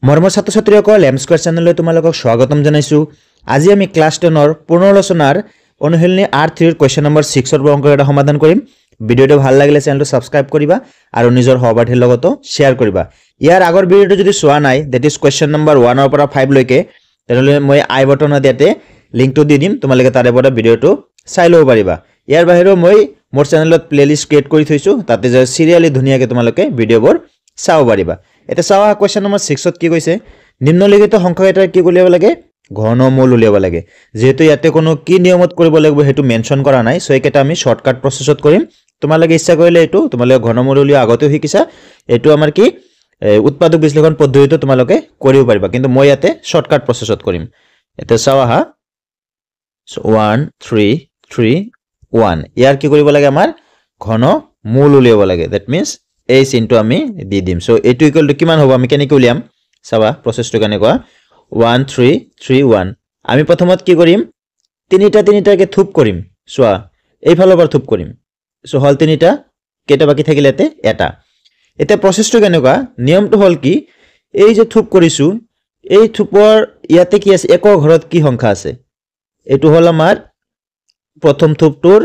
মৰমৰ ছাত্ৰ ছাত্ৰীসকল এম স্কয়াৰ চেনেললৈ তোমালোকক স্বাগতম জনাইছো। আজি আমি ক্লাছ 10ৰ পুনৰালোচনাৰ অনুশীলনী R3 ৰ কোৱেশ্চন নম্বৰ 6 ৰ অংক এটা সমাধান কৰিম। ভিডিওটো ভাল লাগিলে চেনেলটো সাবস্ক্ৰাইব কৰিবা আৰু নিজৰ সহপাঠীৰ লগতো শেয়াৰ কৰিবা। ইয়াৰ আগৰ ভিডিওটো যদি চোৱা নাই দ্যাট ইজ কোৱেশ্চন নম্বৰ 1 ৰ পৰা 5 লৈকে তেনেহলে মই আই বটনত ইয়াতে লিংকটো দি দিম, তোমালোকে তাৰে পৰা ভিডিওটো চাই ল'ব পাৰিবা। ইয়াৰ বাহিৰেও মই মোৰ চেনেলত প্লেলিষ্ট ক্ৰিয়েট কৰি থৈছো, তাতে যে সিৰিয়ালি ধুনীয়াকৈ তোমালোকে ভিডিওবোৰ চাব পাৰিবা। এটা চাওয়া কোৱেশ্চন নম্বৰ 6 ত কি কৈছে, নিম্নলিখিত সংখ্যা এটা কি উলিয়াব লাগে, ঘনমূল উলিয়াব লাগে। যেহেতু ইয়াতে কোনো কি নিয়মত কৰিব লাগিব হেতু মেনশন কৰা নাই, সো একেটা আমি শৰ্টকাট প্ৰসেছত কৰিম। তোমালোকে ইচ্ছা কৰিলে এটো তোমালোকে ঘনমূল উলিয়া আগতেও শিকিছা, এটো আমাৰ কি উৎপাদক বিশ্লেষণ পদ্ধতিটো তোমালোকে কৰিব পাৰিবা, কিন্তু মই ইয়াতে শৰ্টকাট প্ৰসেছত কৰিম। এটা চাওয়া হা 1 3 3 1 ইয়াৰ কি কৰিব লাগে, আমাৰ ঘনমূল উলিয়াব লাগে। দ্যাট মিন্স এই চিনটো আমি দি দিম। সো এটো ইকুয়াল টু কিমান হ'ব আমি কেনেকৈ উলিয়াম চাবা, প্ৰসেসটো কেনেকুৱা 1 3 3 1 আমি প্ৰথমত কি কৰিম, তিনিটাকে থুপ কৰিম। সোৱা এই ফালৰ পৰা থুপ কৰিম। সো হল তিনিটা, কেটা বাকি থাকিলে এটা। এটা প্ৰসেসটো কেনেকুৱা, নিয়মটো হল কি, এই যে থুপ কৰিছো এই থুপৰ ইয়াতে কি আছে, একৰ ঘৰত কি সংখ্যা আছে, এটো হল আমাৰ প্ৰথম থুপটোৰ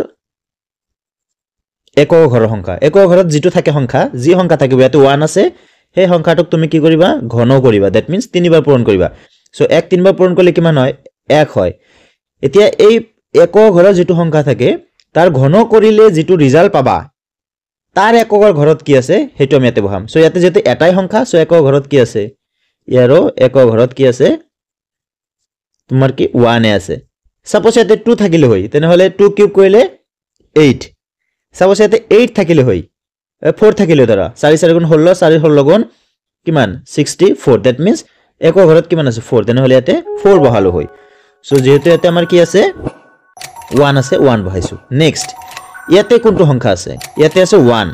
একক ঘৰৰ সংখ্যা। একক ঘৰত যেটো থাকে সংখ্যা, যি সংখ্যা থাকিব ইয়াতে 1 আছে, সেই সংখ্যাটোক তুমি কি কৰিবা, ঘন কৰিবা। দ্যাট মিন্স 3 বাৰ পূৰণ কৰিবা। সো 1 3 বাৰ পূৰণ কৰিলে কিমান হয়, 1 হয়। এতিয়া এই একক ঘৰৰ যেটো সংখ্যা থাকে তাৰ ঘন কৰিলে যেটো ৰিজাল্ট পাবা, তাৰ এককৰ ঘৰত কি আছে হেতু আমি ইয়াতে বহাম। সো ইয়াতে যেটো এটাই সংখ্যা, সো একক ঘৰত কি আছে, ইয়াৰো একক ঘৰত কি আছে তোমাৰ কি 1 আছে। সাপোজ ইয়াতে 2 থাকিলে হয়, তেনেহলে 2 কিউব কৰিলে 8। সাপোজ ইয়াতে 8 থাকিলে হয়, 4 থাকিলে ধৰা 4 4 গুণ 16, 4 16 গুণ কিমান 64। দ্যাট মিন্স একৰ ঘৰত কিমান আছে 4, তেনেহলে ইয়াতে 4 বহালো হয়। সো যেহেতু ইয়াতে আমাৰ কি আছে 1 আছে, 1 বহাইছো। নেক্সট ইয়াতে কোনটো সংখ্যা আছে, ইয়াতে আছে 1,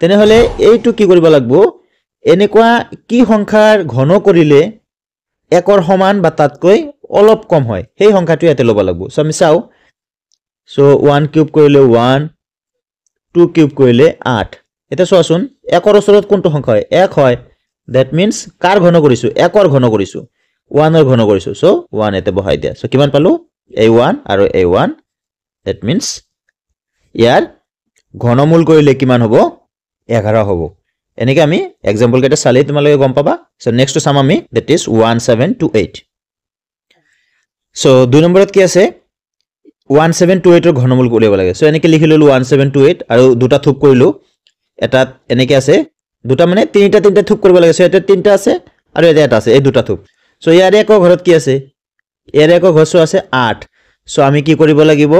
তেনেহলে এইটো কি কৰিব লাগিব, এনেকুৱা কি সংখ্যাৰ ঘন কৰিলে একৰ সমান বা তাতকৈ অলপ কম হয় সেই সংখ্যাটো ইয়াতে ল'ব লাগিব। সো আমি চাও, সো 1 কিউব কৰিলে 1, 2 কিউব কৰিলে 8। এটা চোৱাচোন একৰ ওচৰত কোনটো সংখ্যা হয়, 1 হয়। দ্যাট মিন্স কাৰ ঘন কৰিছো, একৰ ঘন কৰিছো, 1 ৰ ঘন কৰিছো। সো 1 এতে বহাই দিয়া। সো কিমান পালো, a1 আৰু a1। দ্যাট মিন্স ইয়াৰ ঘনমূল কৰিলে কিমান হ'ব, 11 হ'ব। এনেকে আমি এক্সাম্পল কেটা চালে তোমালোকে গম পাবা। সো নেক্সট চাম আমি, দ্যাট ইজ 1728। সো 2 নম্বৰত কি আছে, 1728 ৰ ঘনমূল উলিয়াব লাগে। সো এনেকে লিখি ললো 1728 আৰু দুটা থুপ কৰিলো, এটা এনেকে আছে, দুটা মানে তিনিটা থুপ কৰিব লাগে। সো এটা তিনটা আছে আৰু এটা আছে, এই দুটা থুপ। সো ইয়াৰ একৰ ঘৰত কি আছে, ইয়াৰ একৰ ঘৰ আছে 8। সো আমি কি কৰিব লাগিব,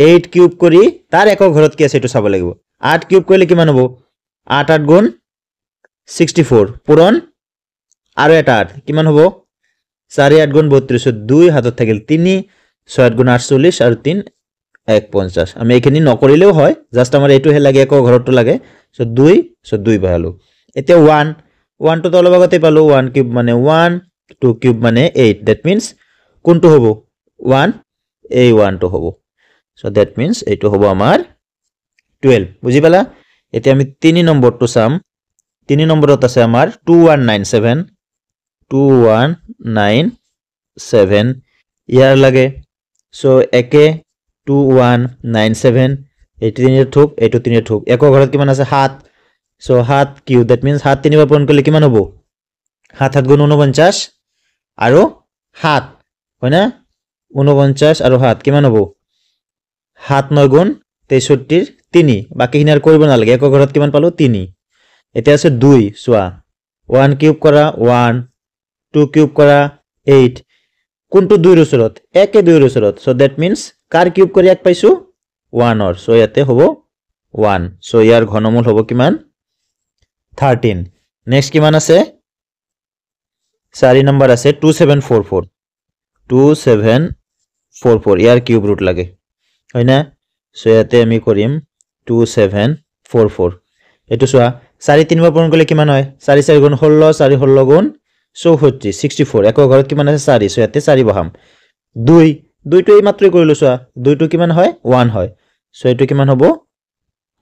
8 কিউব কৰি তাৰ একৰ ঘৰত কি আছে এটো চাব লাগিব। 8 কিউব কৰিলে কিমান হ'ব, 8 8 গুণ 64 পূৰণ আৰু এটা 8 কিমান হ'ব, 4 8 গুণ 32। 2 হাতত থাকিল 3, 6 8 গুণ 48 আৰু 3 1 50। আমি এইখিনি নকৰিলেও হয়, জাস্ট আমাৰ এইটো হে লাগে, একৰ ঘৰটো লাগে। সো 2 বহালো। এতিয়া 1 টো তলৰ ভাগতে পালো, 1 কিউব মানে 1, 2 কিউব মানে 8। দ্যাট মিন্স কোনটো হ'ব 1, এই 1 টো হ'ব। সো দ্যাট মিন্স এইটো হ'ব আমাৰ 12। বুজি পালা। এতিয়া আমি 3 নম্বৰটো চাম। 3 নম্বৰত আছে আমাৰ 2197 ইয়াৰ লাগে। সো একে 2197, এইটো 3 থুপ, এইটো 3 থুপ, একৰ ঘৰত কিমান আছে 7। সো 7 কিউব, দ্যাট মিন্স 7 3 বাৰ পূৰণ কৰিলে কিমান হ'ব, 7 7 গুণ 49 আৰু 7 হয় না, 49 আৰু 7 কিমান হ'ব, 7 9 গুণ 63 3। বাকিখিনি আৰু কৰিব নালাগে, একৰ ঘৰত কিমান পালো 3। এতিয়া আছে 2। চোৱা 1 কিউব কৰা 1, 2 কিউব কৰা 8, কোনটো 2 ৰ ওচৰত, একে 2 ৰ ওচৰত। So that means car cube কৰি 1 পাইছো 1 ৰ। সো ইয়াতে হ'ব 1। সো ইয়াৰ ঘনমূল হ'ব কিমান 13। নেক্সট কিমান আছে, 4 নম্বৰ আছে 2744 ইয়াৰ কিউব ৰুট লাগে হয় না। সো ইয়াতে আমি কৰিম 2744। এটো চোৱা 4 3 বাৰ পূৰণ কৰিলে কিমান হয়, 4 4 গুণ 16, 4 16 গুণ 64 64। একৰ ঘৰত কিমান আছে 4। সো ইয়াতে 4 বহাম। 2 টো এই মাত্ৰই কৰিলো। চোৱা 2 টো কিমান হয় 1 হয়। সো এটো কিমান হ'ব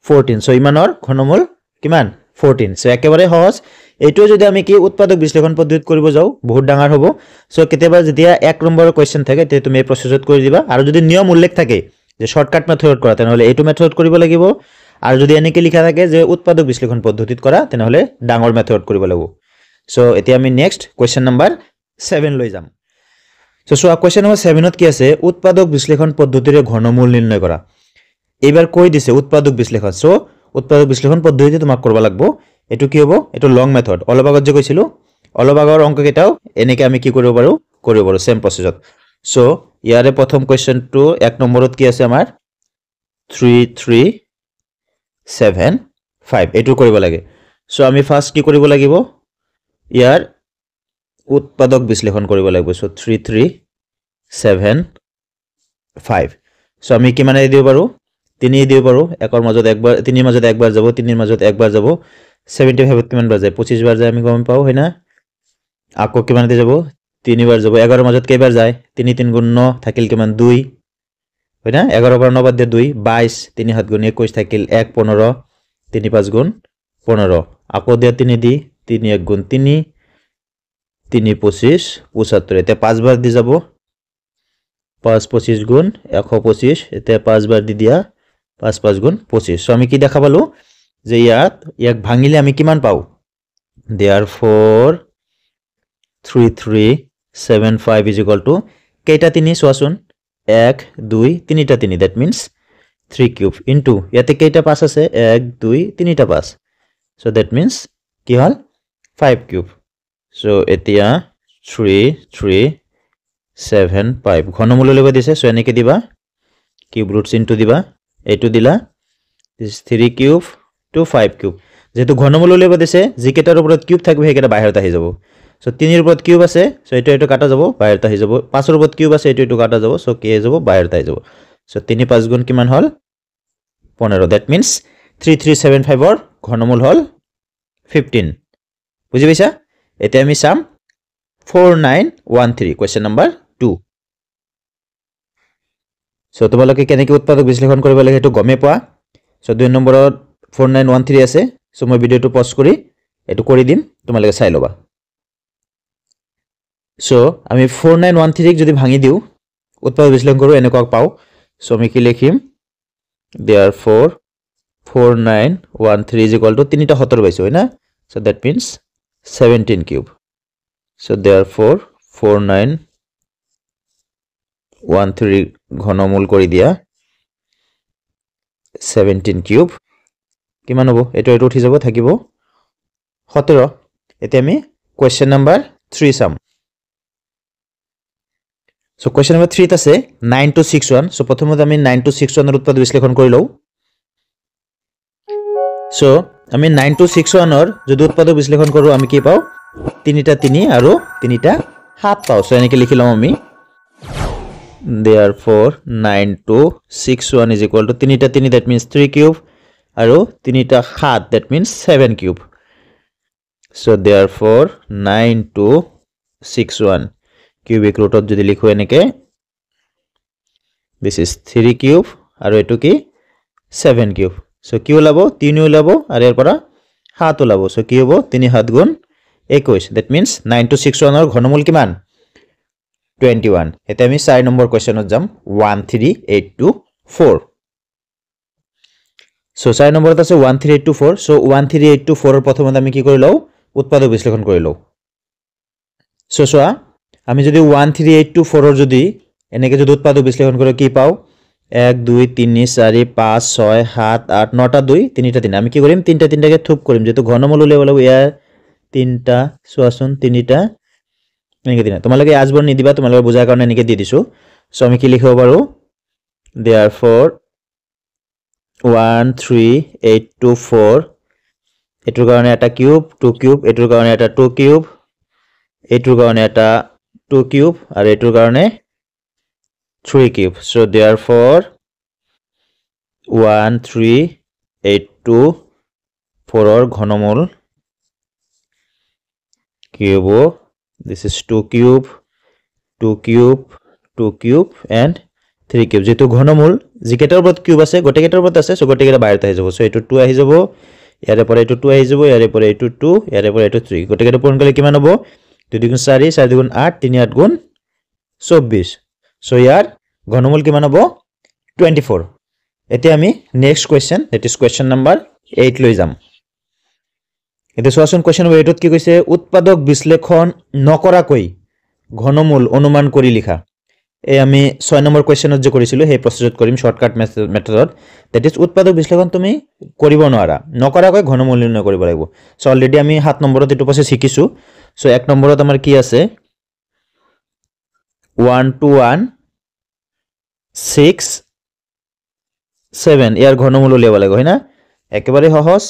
14। সো ইমানৰ ঘনমূল কিমান 14। সো একেবাৰে সহজ, এইটো যদি আমি কি উৎপাদক বিশ্লেষণ পদ্ধতিত কৰিব যাও বহুত ডাঙৰ হ'ব সো কেতিয়াবা যেতিয়া 1 নম্বৰৰ কোৱেশ্চন থাকে তে তুমি এই প্ৰসেছত কৰি দিবা আৰু যদি নিয়ম উল্লেখ থাকে যে শৰ্টকাট মেথডত কৰা তেনেহলে এইটো মেথডত কৰিব লাগিব আৰু যদি এনেকৈ লিখা থাকে যে উৎপাদক বিশ্লেষণ পদ্ধতিত কৰা তেনেহলে ডাঙৰ মেথডত কৰিব লাগিব সো এতিয়া আমি নেক্সট কোৱেশ্চন নম্বৰ 7 লৈ যাম সো সোৱা কোৱেশ্চন নম্বৰ 7ত কি আছে উৎপাদক বিশ্লেষণ পদ্ধতিৰে ঘনমূল নিৰ্ণয় কৰা এবাৰ কৈ দিছে উৎপাদক বিশ্লেষণ সো উৎপাদক বিশ্লেষণ পদ্ধতিতে তোমাক কৰিব লাগিব এটো কি হ'ব এটো লং মেথড অলপ আগত যে কৈছিলো অলপ আগৰ অংক কেটাও এনেকে আমি কি কৰিব পাৰো সেম প্ৰসেছত সো ইয়াৰে প্ৰথম কোৱেশ্চনটো 1 নম্বৰত কি আছে আমাৰ 3375 এটো কৰিব লাগে সো আমি ফাৰ্স্ট কি কৰিব লাগিব ইয়াৰ উৎপাদক বিশ্লেষণ কৰিব লাগিব সো 3375 সো আমি কি মানে দিব পাৰো 3 দিব পাৰো একৰ মাজত একবাৰ 3 মাজত একবাৰ যাব 3 মাজত একবাৰ যাব 75 কিমান বাৰ যায় 25 বাৰ যায় আমি গম পাও হয়না আকৌ কিমান দি যাব 3 বাৰ যাব 11 মাজত কেইবাৰ যায় 3 3 গুণ 9 থাকিল কিমান 2 হয়না 11 পৰা 9 বাদ দিয়ে 2 22 3 7 গুণ 21 থাকিল 1 15 3 5 গুণ 15 আকৌ দিয়া 3 দি 3 1 গুণ 3 3 25 75 এটা 5 বাৰ দি যাব 5 25 গুণ 125 এটা 5 বাৰ দি দিয়া 5 5 গুণ 25 সো আমি কি দেখা পালো যে ইয়াক ভাঙিলে আমি কিমান পাও therefore 3375 is equal to কেইটা 3 সোয়াসুন 1 2 3টা 3 that means 3 cube into ইয়াতে কেইটা 5 আছে 1 2 3টা 5 so that means কি হল 5 cube so এতিয়া 3375 ঘনমূল লব দিছে so এনেকে দিবা cube roots into দিবা এটো দিলা this 3 cube to 5 cube যেহেতু ঘনমূল লব দিছে জিকেটাৰ ওপৰত কিউব থাকবে হেকেটা বাহিৰত আহি যাব সো 3 এৰ ওপৰত কিউব আছে সো এটো কাটা যাব বাহিৰত আহি যাব 5 এৰ ওপৰত কিউব আছে এটো কাটা যাব সো কি হৈ যাব বাহিৰত আহি যাব সো 3 5 গুণ কিমান হল 15 that means 3375 এর ঘনমূল হল 15 বুজি পাইছা এতিয়া আমি চাম 4913 কোৱেশ্চন নম্বৰ 2 সো তোমালোকে কেনেকৈ উৎপাদক বিশ্লেষণ কৰিব লাগে এটো গমে পোৱা সো 2 নম্বৰত 4913 আছে সো মই ভিডিওটো পজ কৰি এটো কৰি দিম তোমালোকে চাই লবা সো আমি 4913 যদি ভাঙি দিও উৎপাদক বিশ্লেষণ কৰো এনেকুৱা পাও সো আমি কি লিখিম therefore 4913 is equal to 3টা 70 পাইছো হয় না so that means 17 cube so therefore 4913 ঘনমূল কৰি দিয়া 17 cube কিমান হ'ব এটো উঠি যাব থাকিব 17 এতিয়া আমি কোৱেশ্চন নম্বৰ 3 চাম সো কোৱেশ্চন নম্বৰ 3 ত আছে 9261 সো প্ৰথমতে আমি 9261 এৰ উৎপাদক বিশ্লেষণ কৰি লও সো আমি 9261 এৰ যদি উৎপাদক বিশ্লেষণ কৰো আমি কি পাও 3টা 3 আৰু 3টা 7 পাও সো এনেকে লিখি লম আমি therefore 9261 is equal to 3টা 3 that means 3 cube আৰু 3টা 7 that means 7 cube so therefore 9261 cubic root of যদি লিখো এনেকে this is 3 cube আৰু এটো কি 7 cube so কি ওলাব 3 ওলাব আৰু এৰ পৰা 7 ওলাব so কি হ'ব 3 7 গুণ 21 that means 9261 এর ঘনমূল কিমান 21 এটা আমি 4 নম্বৰ কোৱেশ্চনত যাম 13824 so 4 নম্বৰত আছে 13824 so 13824 এৰ প্ৰথমতে আমি কি কৰি লও উৎপাদক বিশ্লেষণ কৰি লও so সোয়া আমি যদি 13824 এৰ যদি এনেকে যদি উৎপাদক বিশ্লেষণ কৰি কি পাও 1 2 3 4 5 6 7 8 9টা 2 3টা 3 আমি কি কৰিম 3টা 3টাকে থুপ কৰিম যেটো ঘনমূল উলিয়াব লাগিব ইয়াৰ 3টা সোয়াসুন 3টা এনেকে দিনা তোমালোকে আজবৰ নিদিবা তোমালোকে বুজাৰ কাৰণে এনেকে দি দিছো সো আমি কি লিখিব পাৰো therefore 13824 এটোৰ কাৰণে এটা কিউব 2 কিউব এটোৰ কাৰণে এটা 2 কিউব এটোৰ কাৰণে এটা 2 কিউব আৰু এটোৰ কাৰণে 3 কিউব so therefore 13824 এর ঘনমূল cube this is 2 cube 2 cube 2 cube and 3 cube যেটো ঘনমূল জিকেটাৰ ওপৰত কিউব আছে গটেকেটাৰ ওপৰত আছে সো গটেকেটা বাহিৰত আহি যাব সো এটো 2 আহি যাব ইয়াৰে পৰা এইটো 2 আহি যাব ইয়াৰে পৰা এইটো 2 ইয়াৰে পৰা এইটো 3 গটেকে পূৰণ কৰিলে কিমান হ'ব 2 2 4 4 2 8 3 8 গুণ 24 সো ইয়াৰ ঘনমূল কিমান হ'ব 24 এতিয়া আমি next question that is question number 8 লৈ যাম এটা সোয়াসন কোৱেশ্চন নম্বৰ 8 কি কৈছে উৎপাদক বিশ্লেষণ নকৰাকৈ ঘনমূল অনুমান কৰি লিখা এই আমি 6 নম্বৰ কোৱেশ্চনত যে কৰিছিলো সেই প্ৰসেছত কৰিম শৰ্টকাট মেথডত দ্যাট ইজ উৎপাদক বিশ্লেষণ তুমি কৰিব নোৱাৰা নকৰাকৈ ঘনমূল নিৰ্ণয় কৰিব লাগিব সো অলৰেডি আমি 7 নম্বৰত এটো প্ৰসেছ শিকিছো সো 1 নম্বৰত আমাৰ কি আছে 1 2 1 6 7 ইয়াৰ ঘনমূল উলিয়াব লাগিব হয় না একেবাৰে সহজ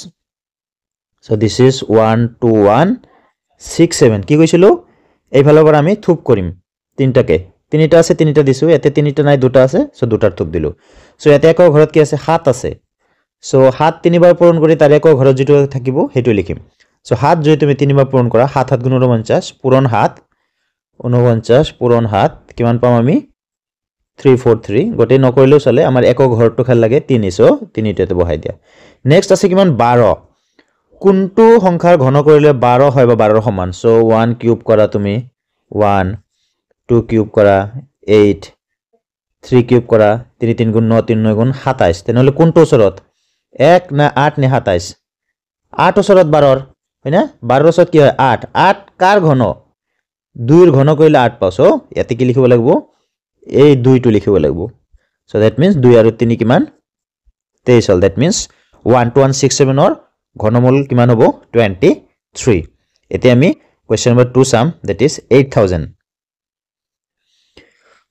সো দিস ইজ 1 2 1 6 7 কি কৈছিলো এই ফালৰ পৰা আমি থুপ কৰিম তিনটাকে তিনিটা আছে তিনিটা দিছো এতে তিনিটা নাই দুটা আছে সো দুটাৰ থুপ দিলো সো এতে এক ঘৰত কি আছে 7 আছে সো 7 তিনিবাৰ পূৰণ কৰি তাৰ এক ঘৰত যেটো থাকিব হেতু লিখিম সো 7 যদি তুমি তিনিবাৰ পূৰণ কৰা 7 7 গুণ 49 পূৰণ 7 49 পূৰণ 7 কিমান পাম আমি 343 গটে নকৰিলেও চলে আমাৰ এক ঘৰটো খাল লাগে 3 সো 3তে বহাই দিয়া নেক্সট আছে কিমান 12 কোনটো সংখ্যাৰ ঘন কৰিলে 12 হয় বা 12 সমান সো 1 কিউব কৰা তুমি 1 2 কিউব কৰা 8 3 কিউব কৰা 3 3 গুণ 9 3 9 গুণ 27 তেনেহলে কোনটো ওচৰত 1 না 8 নে 27 8 ওচৰত 12 হয়না 12 ওচৰত কি হয় 8 8 কাৰ ঘন 2 এৰ ঘন কৰিলে 8 পাও সো ইয়াতে কি লিখিব লাগিব এই 2 টো লিখিব লাগিব সো দ্যাট মিন্স 2 আৰু 3 কিমান 23 হল দ্যাট মিন্স 12167 অৰ ঘনমূল কিমান হ'ব 23 এতিয়া আমি কোৱেশ্চন নম্বৰ 2 চাম দ্যাট ইজ 8000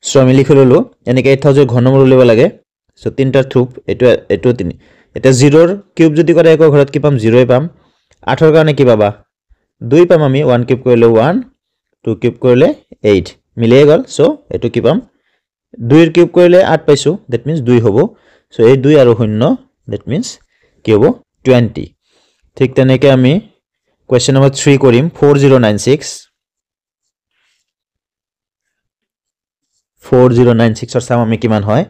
সো আমি লিখিললো এনেকে 8000 ঘনমূল উলিয়াব লাগে সো তিনটা থুপ এটো 3 এটা 0 ৰ কিউব যদি কৰে এক ঘৰত কি পাম 0 এ পাম 8 ৰ কাৰণে কি পাবা 2 পাম আমি 1 কিউব কৰিলে 1 2 কিউব কৰিলে 8 মিলিয়ে গল সো এটো কি পাম 2 এৰ কিউব কৰিলে 8 পাইছো দ্যাট মিন্স 2 হ'ব সো এই 2 আৰু 0 দ্যাট মিন্স কি হ'ব 20 ঠিক তেনেকে আমি কোৱেশ্চন নম্বৰ 3 কৰিম 4096 4096 অৰ সাম আমি কিমান হয়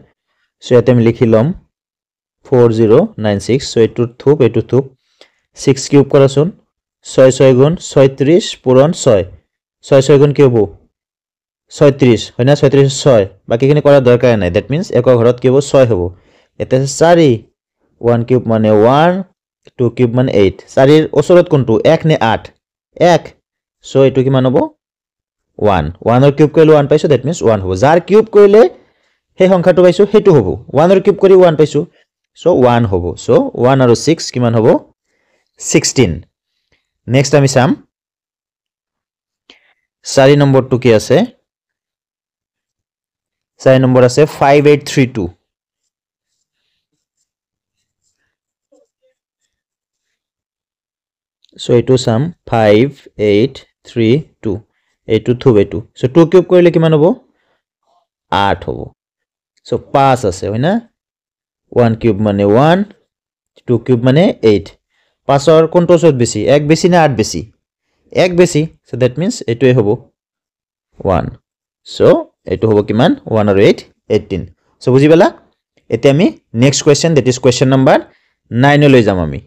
সো এতে আমি লিখি লম 4096 সো এটো থুপ 6 কিউব কৰাছোন 6 6 গুণ 36 পূৰণ 6 6 6 গুণ কি হ'ব 36 হয়না 36 6 বাকিখিনি কৰা দৰকাৰ নাই দ্যাট মিন্স এক ঘৰত কি হ'ব 6 হ'ব এতে 4 1 কিউব মানে 1 2 কিউব মানে 8 4 এর ওচৰত কোনটো 1 নে 8 1 সো এটো কিমান হ'ব 1 1 এর কিউব কৰিলে 1 পাইছো দ্যাট মিন্স 1 হ'ব যাৰ কিউব কৰিলে হে সংখ্যাটো পাইছো হেতু হ'ব 1 এৰ কিউব কৰি 1 পাইছো সো 1 হ'ব সো 1 আৰু 6 কিমান হ'ব 16 নেক্সট আমি চাম 4 নম্বৰটো কি আছে 4 নম্বৰ আছে 5832 সো এটো সাম 5832 এটো থুব এটো সো 2 কিউব কৰিলে কিমান হ'ব 8 হ'ব সো 5 আছে হয়না 1 কিউব মানে 1 2 কিউব মানে 8 5 অর কোনটো ওচৰত বেছি 1 বেছি না 8 বেছি 1 বেছি সো দ্যাট মিন্স এটোই হ'ব 1 সো এটো হ'ব কিমান 1 আৰু 8 18 সো বুজি পালা এতিয়া আমি next question that is question number 9 লৈ যাম আমি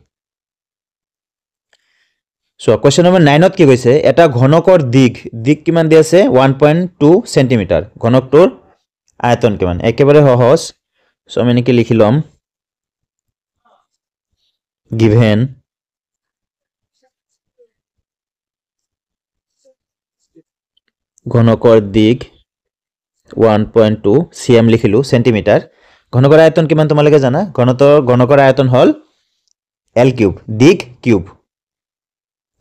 সো কোৱেশ্চন নম্বৰ 9 ত কি কৈছে এটা ঘনকৰ দিক কিমান দি আছে 1.2 সেন্টিমিটাৰ ঘনকটোৰ আয়তন কিমান একেবাৰে সহজ সো আমি নেকি লিখি লম given ঘনকৰ দিক 1.2 cm লিখিলো সেন্টিমিটাৰ ঘনকৰ আয়তন কিমান তোমালোকে জানা ঘনকৰ আয়তন হল l কিউব দিক কিউব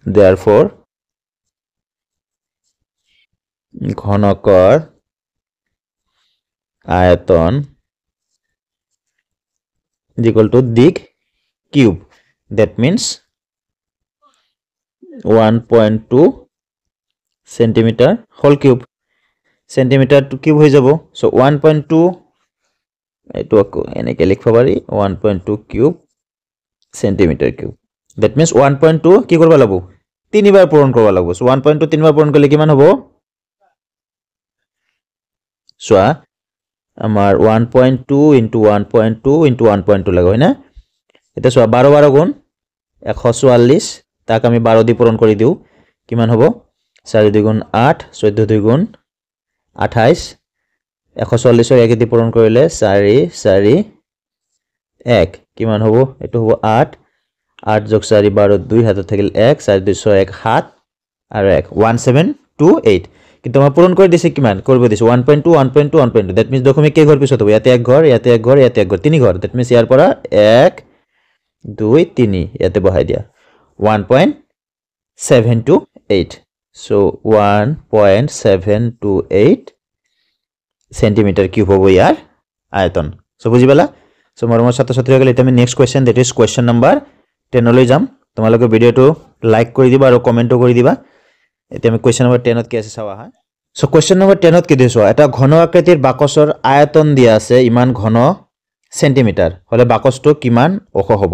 therefore ঘনকৰ আয়তন is equal to দিক cube that means 1.2 centimeter whole cube centimeter to cube হৈ যাব so 1.2 এটো এনেকে লিখব পাৰি 1.2 cube centimeter cube that means 1.2 কি কৰিব লাগিব তিনিবাৰ পূৰণ কৰিব লাগিব so 1.2 তিনিবাৰ পূৰণ কৰিলে কিমান হ'ব so আমাৰ 1.2 into 1.2 into 1.2 লাগিব হয় না এটা so 12 12 গুণ 144 তাক আমি 12 দি পূৰণ কৰি দিও কিমান হ'ব 4 2 গুণ 8 14 2 গুণ 28 144 ৰ 1 দি পূৰণ কৰিলে 4 4 1 কিমান হ'ব এটো হ'ব 8 8 যোগ 4 12 2 হাতত থাকিল 1 4 2 6 1 7 আৰু 1 1728 কিন্তু মই পূৰণ কৰি দিছে কিমান কৰিব দিছে 1.2 1.2 1.2 দ্যাট মিন্স দশমিক কেই ঘৰ পিছত হ'ব ইয়াতে এক ঘৰ ইয়াতে এক ঘৰ ইয়াতে এক ঘৰ তিনি ঘৰ দ্যাট মিন্স ইয়াৰ পৰা 1 2 3 ইয়াতে বহাই দিয়া 1.728 so 1.728 সেন্টিমিটার কিউব হ'ব ইয়াৰ আয়তন সো বুজি পালা সো মৰমৰ ছাত্ৰ ছাত্ৰীসকল এতিয়া আমি next question that is question number 10 লৈ যাম তোমালোকে ভিডিওটো লাইক কৰি দিবা আৰু কমেন্টও কৰি দিবা এতিয়া আমি কোৱেশ্চন নম্বৰ 10 ত কি আছে চাও আহা সো কোৱেশ্চন নম্বৰ 10 ত কি দিছো এটা ঘন আকৃতিৰ বাকচৰ আয়তন দিয়া আছে ইমান ঘন সেন্টিমিটাৰ হলে বাকচটো কিমান ওখ হ'ব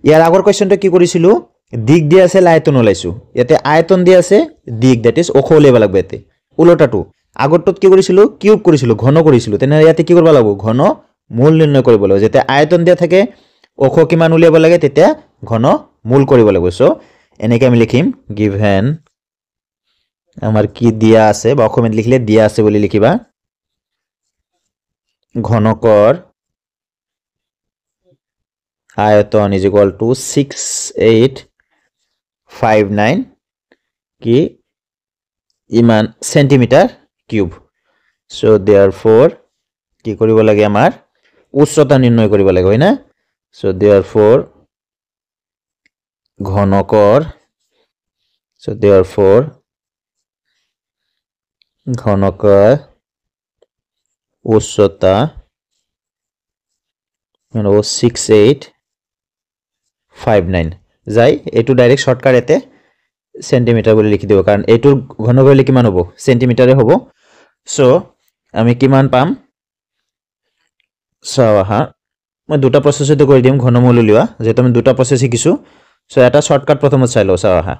ইয়াৰ আগৰ কোৱেশ্চনটো কি কৰিছিলো দিক দিয়া আছে আয়তন ওলাইছো ইয়াতে আয়তন দিয়া আছে দিক দ্যাট ইজ ওখ ওলাব লাগবে এতে উল্টাটো আগৰটোত কি কৰিছিলো কিউব কৰিছিলো ঘন কৰিছিলো তেনে ইয়াতে কি কৰিব লাগিব ঘন মূল নিৰ্ণয় কৰিব লাগিব যেতে আয়তন দিয়া থাকে ওখ কিমান উলিয়াব লাগে তেতিয়া ঘন মূল কৰিব লাগিব সো এনেকৈ আমি লিখিম গিভেন আমাৰ কি দিয়া আছে বা কমেন্ট লিখলে দিয়া আছে বুলি লিখিবা ঘনকৰ আয়তন is equal to 6859 কি ইমান সেন্টিমিটাৰ কিউব সো therefore কি কৰিব লাগে আমাৰ উচ্চতা নিৰ্ণয় কৰিব লাগে হয় না সো therefore ঘনকৰ উচ্চতা 6859 যাই এটো ডাইৰেক্ট শৰ্টকাট এতে সেন্টিমিটাৰ বলি লিখি দিব কাৰণ এটোৰ ঘনক হলে কিমান হ'ব সেন্টিমিটাৰে হ'ব সো আমি কিমান পাম সাওহা মই দুটা প্ৰসেসটো কৰি দিম ঘনমূল উলিওৱা যেটো আমি দুটা প্ৰসেস শিকিছো সো এটা শৰ্টকাট প্ৰথমত চাই লও সাওহা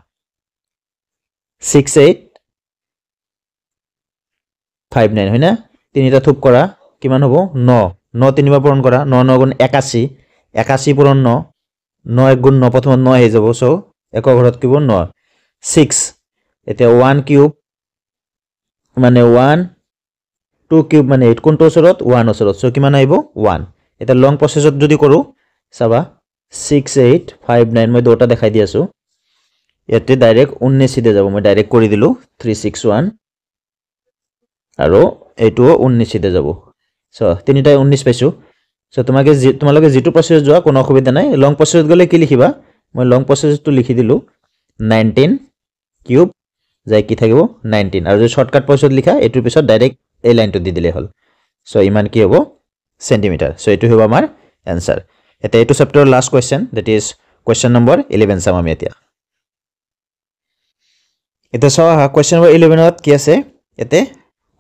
6859 হয় না তিনিটা থুপ কৰা কিমান হ'ব 9 9 তিনিবাৰ পূৰণ কৰা 9 9 গুণ 81 81 পূৰণ 9 9 গুণ 9 প্ৰথমত 9 হৈ যাব সো এক ঘৰত কিব 9 6 এতিয়া 1 কিউব মানে 1 2 কিউব মানে 8 কোনটো ওচৰত 1 ওচৰত সো কিমান আহিব 1 এটা লং প্ৰসেসত যদি কৰো চাবা 6859 মই দুটা দেখাই দি আছো ইয়াতে ডাইৰেক্ট 19 দে যাব মই ডাইৰেক্ট কৰি দিলো 361 আৰু এটো 19 দে যাব সো তিনিটাই 19 পাইছো সো তোমালোকে যেটো প্ৰসেস যোৱা কোনো অসুবিধা নাই লং প্ৰসেসত গলে কি লিখিবা মই লং প্ৰসেসটো লিখি দিলো 19 কিউব যাই কি থাকিব 19 আৰু যদি শৰ্টকাট প্ৰসেসত লিখা এটোৰ পিছত ডাইৰেক্ট এই লাইনটো দি দিলে হল সো ইমান কি হ'ব সেন্টিমিটার সো এটো হ'ব আমাৰ आंसर এটা এটো চ্যাপ্টাৰৰ last question that is question number 11 চাম আমি এতিয়া এটা চাওয়া কোৱেশ্চন নম্বৰ 11 ত কি আছে এতে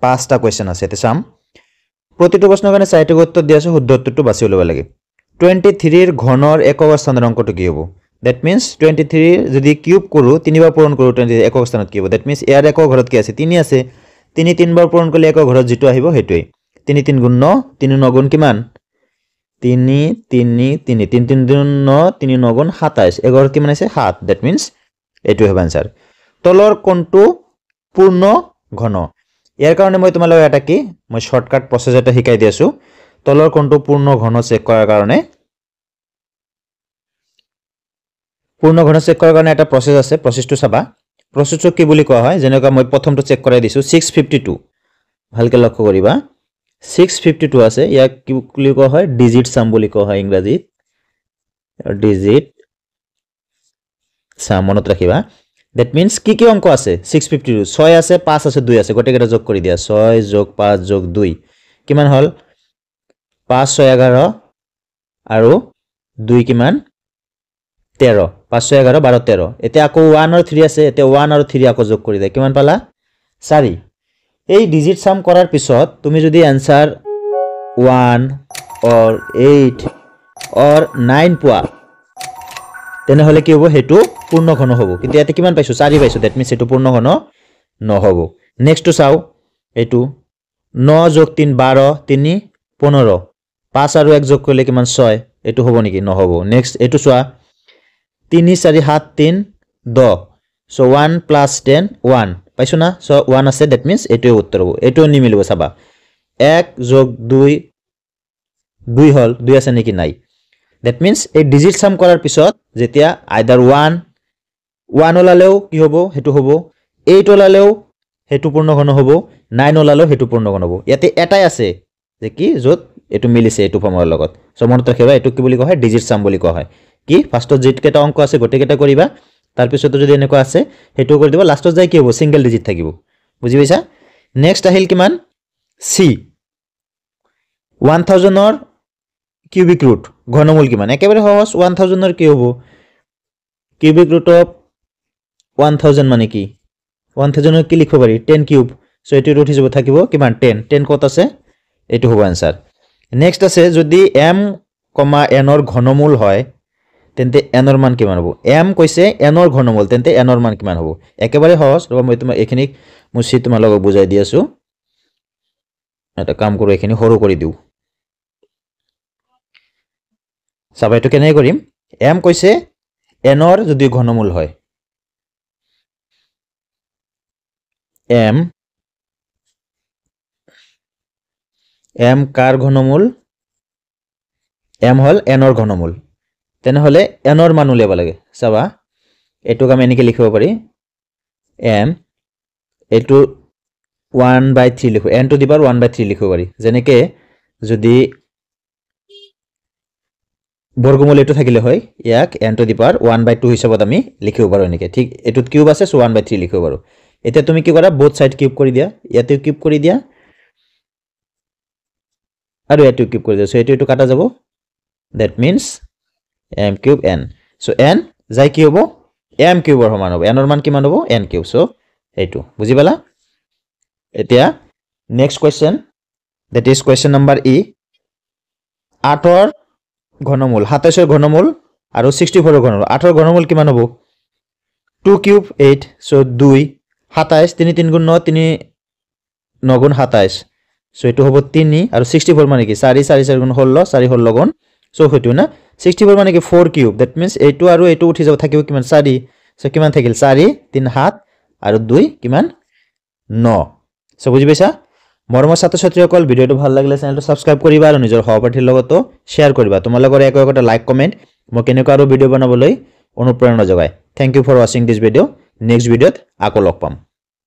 পাঁচটা কোৱেশ্চন আছে এতে চাম প্ৰতিটো প্ৰশ্নৰ কাৰণে চাৰিটা উত্তৰ দিয়া আছে শুদ্ধ উত্তৰটো বাছি উলিয়াব লাগে 23 ৰ ঘনৰ একক স্থানৰ অংকটো কি হ'ব দ্যাট মিন্স 23 যদি কিউব কৰো তিনিবাৰ পূৰণ কৰো 23 একক স্থানত কি হ'ব দ্যাট মিন্স ইয়াৰ একক ঘৰত কি আছে 3 আছে 3 তিনিবাৰ পূৰণ কৰিলে একক ঘৰত যেটো আহিব হেটোই 3 3 গুণ 9 3 9 গুণ কিমান 3 3 3 3 3 গুণ 9 3 9 গুণ 27 এগৰ কিমান আছে 7 দ্যাট মিন্স এটো হ'ব आंसर তলৰ কোনটো পূৰ্ণ ঘন ইয়াৰ কাৰণে মই তোমালোকক এটা কি মই শৰ্টকাট প্ৰসেস এটা শিকাই দি আছো তলৰ কোনটো পূৰ্ণ ঘন চেক কৰাৰ কাৰণে এটা প্ৰসেস আছে প্ৰসেসটো চাবা প্ৰসেসটো কি বুলি কোৱা হয় যেনেকা মই প্ৰথমটো চেক কৰাই দিছো 652 ভালকে লক্ষ্য কৰিবা 652 আছে ইয়াক কি বুলি কোৱা হয় ডিজিট সাম বুলি কোৱা হয় ইংৰাজীত ডিজিট সাম মনত ৰাখিবা দ্যাট মিন্স কি অংক আছে 652 6 আছে 5 আছে 2 আছে গটেকেটা যোগ কৰি দিয়া 6 যোগ 5 যোগ 2 কিমান হল 5 6 11 আৰু 2 কিমান 13 5 6 11 12 13 এতে আকৌ 1 আৰু 3 আছে এতে 1 আৰু 3 আকৌ যোগ কৰি দিয়া কিমান পালা 4 এই ডিজিট সাম কৰাৰ পিছত তুমি যদি आंसर 1 or 8 or 9 পোৱা তেনে হলে কি হ'ব হেতু পূৰ্ণ ঘন হ'ব কিন্তু ইয়াতে কিমান পাইছো 4 পাইছো দ্যাট মিন্স হেতু পূৰ্ণ ঘন নহব নেক্সট টু চাও এটু 9 যোগ 3 12 3 15 5 আৰু 1 যোগ কৰিলে কিমান 6 এটু হ'ব নেকি নহব নেক্সট এটু চোৱা 3 4 7 3 10 সো 1 প্লাস 10 1 পাইছো না সো 1 আছে দ্যাট মিন্স এটোই উত্তর হ'ব এটো নিমিলিব চাবা 1 যোগ 2 2 হল 2 আছে নেকি নাই দ্যাট মিন্স এই ডিজিট সাম কৰাৰ পিছত যেতিয়া আইদাৰ 1 ওলালেও কি হ'ব হেতু হ'ব 8 ওলালেও হেতু পূৰ্ণঘন হ'ব 9 ওলালেও হেতু পূৰ্ণঘন হ'ব ইয়াতে এটাই আছে যে কি যত এটু মিলিছে এটু ফৰ্মুলাৰ লগত সো মনত ৰাখিবা এটু কি বুলি কোৱা হয় ডিজিট সাম বুলি কোৱা হয় কি ফাৰ্স্টত যেত কেটা অংক আছে গটে কেটা কৰিবা তাৰ পিছত যদি এনেকুৱা আছে হেতু কৰি দিবা লাষ্টত যাই কি হ'ব সিঙ্গেল ডিজিট থাকিব বুজি পাইছা নেক্সট আহিল কিমান সি 1000 ৰ কিউবিক ৰুট ঘনমূল কিমান একেবাৰে সহজ 1000 ৰ কি হ'ব কিউবিক ৰুট অফ 1000 মানে কি 1000 ৰ কি লিখিব পাৰি 10 কিউব সো এটো ৰুট হিচাপে থাকিব কিমান 10 কত আছে এটো হ'ব आंसर নেক্সট আছে যদি m, n ৰ ঘনমূল হয় তেন্তে n ৰ মান কিমান হ'ব m কৈছে n ৰ ঘনমূল তেন্তে n ৰ মান কিমান হ'ব একেবাৰে সহজ ৰবা মই তোমাক এখিনি মুছি তোমাক লগ বুজাই দি আছো এটা কাম কৰো এখিনি হৰু কৰি দিও সবাই তো কেনে কৰিম m কৈছে n ৰ যদি ঘনমূল হয় m কাৰ ঘনমূল m হল n ৰ ঘনমূল তেনে হলে n ৰ মান উলিয়াব লাগে চাবা এটুক আমি এনেকে লিখিব পাৰি m এটু 1/3 লিখো n টু দি পাৱাৰ 1/3 লিখিব পাৰি যেনেকে যদি বৰ্গমূল এটু থাকিলে হয় ইয়াক n টু দি পাৱাৰ 1/2 হিচাপত আমি লিখিব পাৰো এনেকে ঠিক এটুত কিউব আছে সো 1/3 লিখিব পাৰো এতিয়া তুমি কি কৰা বোথ সাইড কিউব কৰি দিয়া ইয়াতে কিউব কৰি দিয়া আৰু এটু কিউব কৰি দিয়া সো এটু কাটা যাব that means m cube n so n যাই কি হ'ব m কিউবৰ সমান হ'ব n ৰ মান কিমান হ'ব n কিউব সো এটু বুজি পালা এতিয়া next question that is question number e 8 ৰ ঘনমূল 27 ৰ ঘনমূল আৰু 64 ৰ ঘনমূল 8 ৰ ঘনমূল কিমান হ'ব 2 কিউব 8 সো 2 27 3 3 গুণ 9 3 9 গুণ 27 সো এটু হ'ব 3 আৰু 64 মানে কি 4 4 4 গুণ 16 4 16 গুণ সো হয়তো না 64 মানে কি 4 কিউব দ্যাট মিন্স এটু আৰু এটু উঠি যাব থাকিব কিমান 4 সো কিমান থাকিল 4 3 7 আৰু 2 কিমান 9 সো বুজি পাইছা মৰমৰ ছাত্ৰ-ছাত্ৰীসকল ভিডিওটো ভাল লাগিলে চেনেলটো সাবস্ক্ৰাইব কৰিবা আৰু নিজৰ সহপাঠীৰ লগতো শেয়াৰ কৰিবা তোমালোকৰ একোটা লাইক কমেন্ট মই কেনেকৈ আৰু ভিডিও বনাবলৈ অনুপ্ৰেৰণা যোগায় thank you for watching this video next ভিডিওত আকৌ লগ পাম